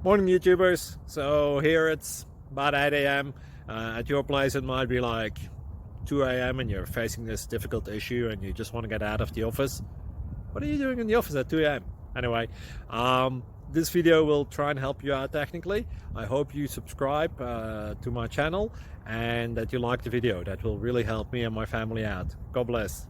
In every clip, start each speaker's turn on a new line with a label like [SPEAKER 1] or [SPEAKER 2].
[SPEAKER 1] Morning, YouTubers. So here it's about 8 a.m. At your place, it might be like 2 a.m. and you're facing this difficult issue and you just want to get out of the office. What are you doing in the office at 2 a.m.? Anyway, this video will try and help you out technically. I hope you subscribe to my channel and that you like the video. That will really help me and my family out. God bless.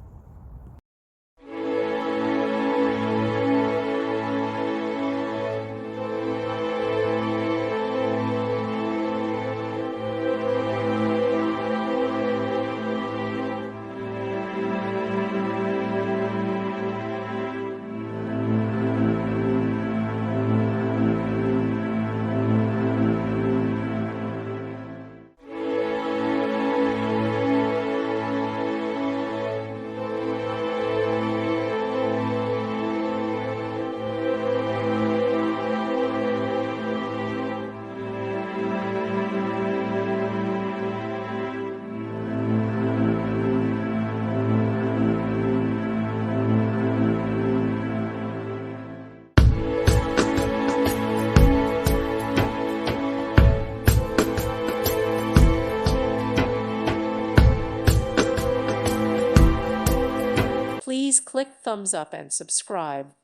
[SPEAKER 2] Please click thumbs up and subscribe.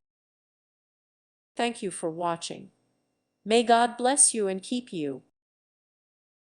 [SPEAKER 2] Thank you for watching. May God bless you and keep you.